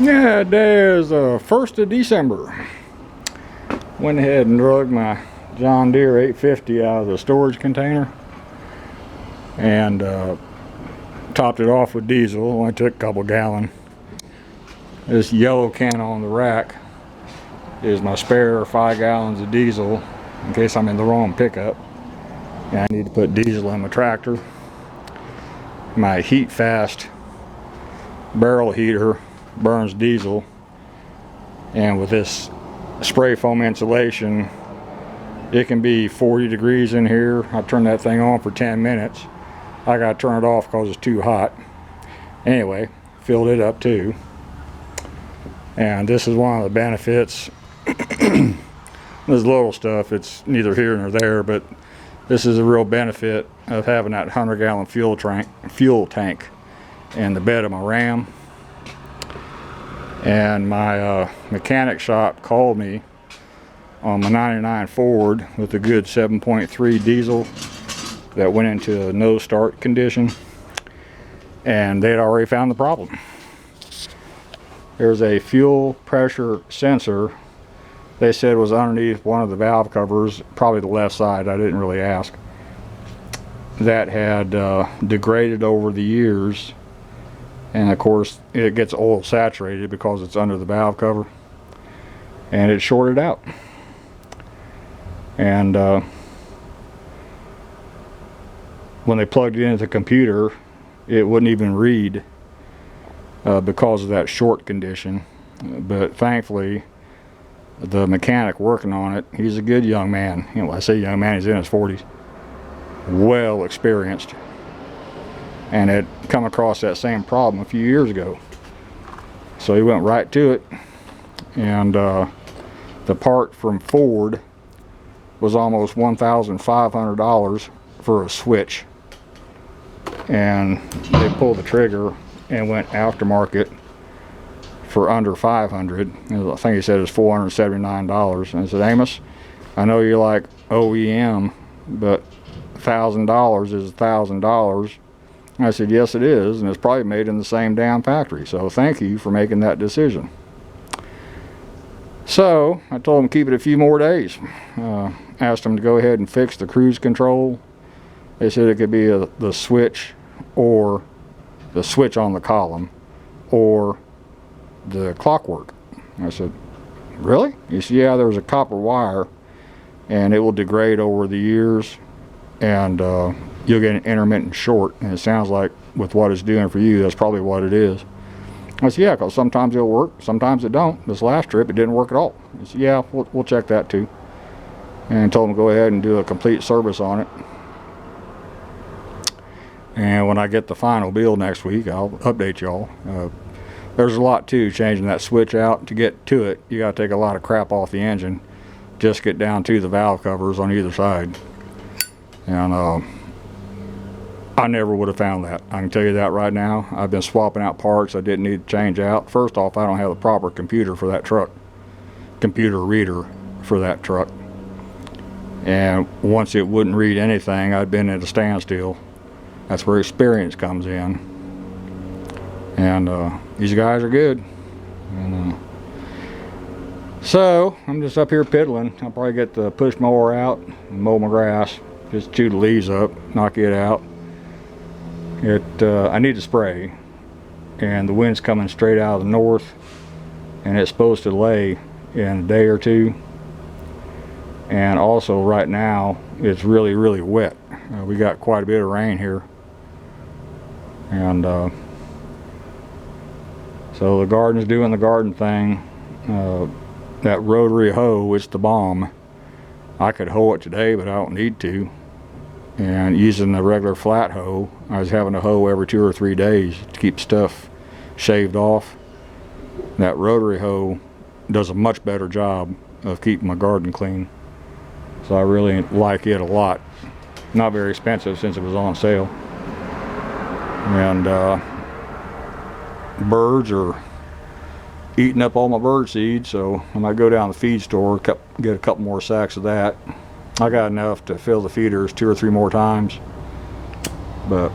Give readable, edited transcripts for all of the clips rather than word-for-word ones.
Yeah, today is 1st of December. Went ahead and drug my John Deere 850 out of the storage container and topped it off with diesel. Only took a couple gallon. This yellow can on the rack is my spare 5 gallons of diesel in case I'm in the wrong pickup and I need to put diesel in my tractor. My heat fast barrel heater burns diesel, and with this spray foam insulation it can be 40 degrees in here. I turn that thing on for 10 minutes. I gotta turn it off because it's too hot. Anyway, filled it up too, and this is one of the benefits. This little stuff, it's neither here nor there, but this is a real benefit of having that 100-gallon fuel tank in the bed of my Ram. And my mechanic shop called me on my 99 Ford with a good 7.3 diesel that went into a no start condition, and they'd already found the problem. There's a fuel pressure sensor, they said was underneath one of the valve covers, probably the left side, I didn't really ask, that had degraded over the years. And of course it gets oil saturated because it's under the valve cover, and it shorted out. And when they plugged it into the computer, it wouldn't even read because of that short condition. But thankfully the mechanic working on it, he's a good young man. You know, I say young man, he's in his 40s, well experienced, and had come across that same problem a few years ago. So he went right to it, and the part from Ford was almost $1,500 for a switch, and they pulled the trigger and went aftermarket for under $500. I think he said it was $479. And I said, Amos, I know you like OEM, but $1,000 is $1,000. I said, yes it is, and it's probably made in the same damn factory, so thank you for making that decision. So I told him to keep it a few more days. Asked him to go ahead and fix the cruise control. They said it could be the switch, or the switch on the column, or the clockwork. I said, really? He said, yeah, there's a copper wire and it will degrade over the years, and you'll get an intermittent short, and it sounds like with what it's doing for you, that's probably what it is. I said, yeah, because sometimes it'll work, sometimes it don't. This last trip it didn't work at all. He said, yeah, we'll check that too, and told him to go ahead and do a complete service on it. And when I get the final bill next week, I'll update y'all. There's a lot to changing that switch out. To get to it, you got to take a lot of crap off the engine, just get down to the valve covers on either side. And I never would have found that. I can tell you that right now. I've been swapping out parts I didn't need to change out. First off, I don't have the proper computer for that truck, computer reader for that truck. And once it wouldn't read anything, I'd been at a standstill. That's where experience comes in. And these guys are good. And, so I'm just up here piddling. I'll probably get the push mower out and mow my grass. Just chew the leaves up, knock it out. I need to spray, and the wind's coming straight out of the north, and it's supposed to lay in a day or two. And also right now it's really, really wet. We got quite a bit of rain here, and so the garden's doing the garden thing. That rotary hoe, it's the bomb. I could hoe it today, but I don't need to. And using the regular flat hoe, I was having to hoe every 2 or 3 days to keep stuff shaved off. That rotary hoe does a much better job of keeping my garden clean. So I really like it a lot. Not very expensive since it was on sale. And birds are eating up all my bird seed, so I might go down to the feed store, get a couple more sacks of that. I got enough to fill the feeders 2 or 3 more times, but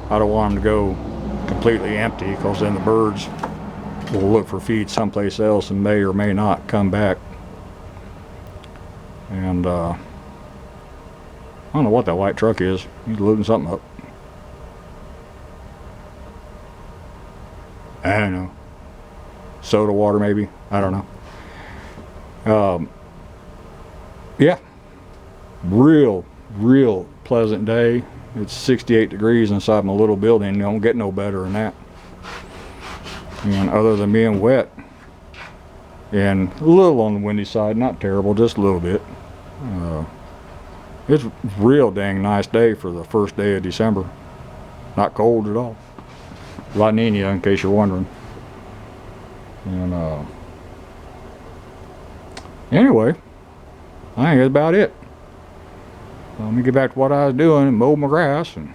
I don't want them to go completely empty, because then the birds will look for feed someplace else and may or may not come back. And I don't know what that white truck is. He's loading something up. I don't know. Soda water maybe. I don't know. Yeah. Real pleasant day. It's 68 degrees inside my little building. You don't get no better than that. And other than being wet and a little on the windy side, not terrible, just a little bit. It's a real dang nice day for the first day of December. Not cold at all. La Nina, in case you're wondering. And anyway, I think that's about it. Let me get back to what I was doing and mow my grass. And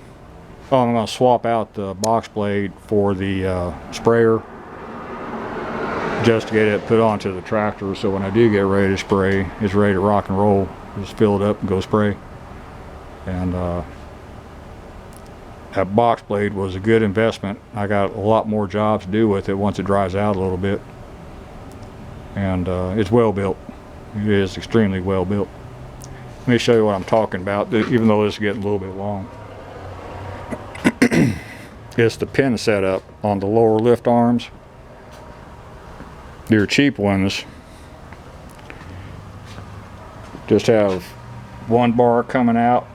I'm going to swap out the box blade for the sprayer, just to get it put onto the tractor, so when I do get ready to spray, it's ready to rock and roll. Just fill it up and go spray. And that box blade was a good investment. I got a lot more jobs to do with it once it dries out a little bit. And it's well built. It is extremely well built. Let me show you what I'm talking about, even though this is getting a little bit long. It's the pin setup on the lower lift arms. Your cheap ones just have one bar coming out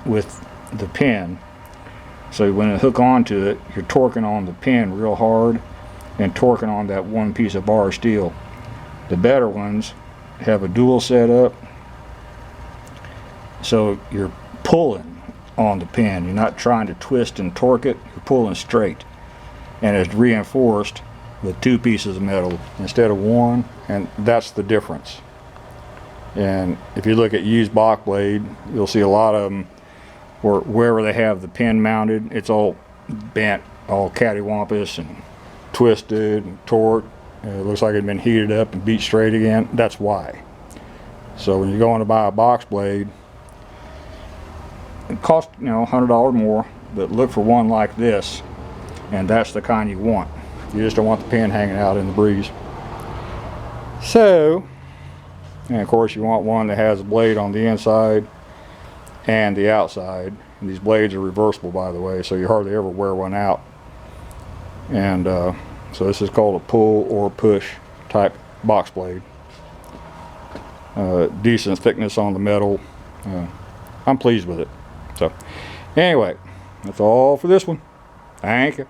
with the pin. So when you hook onto it, you're torquing on the pin real hard and torquing on that one piece of bar steel. The better ones have a dual setup, so you're pulling on the pin. You're not trying to twist and torque it, you're pulling straight. And it's reinforced with two pieces of metal instead of one, and that's the difference. And if you look at used box blade, you'll see a lot of them wherever they have the pin mounted, it's all bent, all cattywampus and twisted and torqued. It looks like it's been heated up and beat straight again. That's why. So when you're going to buy a box blade, it costs, $100 more, but look for one like this, and that's the kind you want. You just don't want the pin hanging out in the breeze. So, and of course you want one that has a blade on the inside and the outside. And these blades are reversible, by the way, so you hardly ever wear one out. And so this is called a pull or push type box blade. Decent thickness on the metal. I'm pleased with it. So anyway, that's all for this one. Thank you.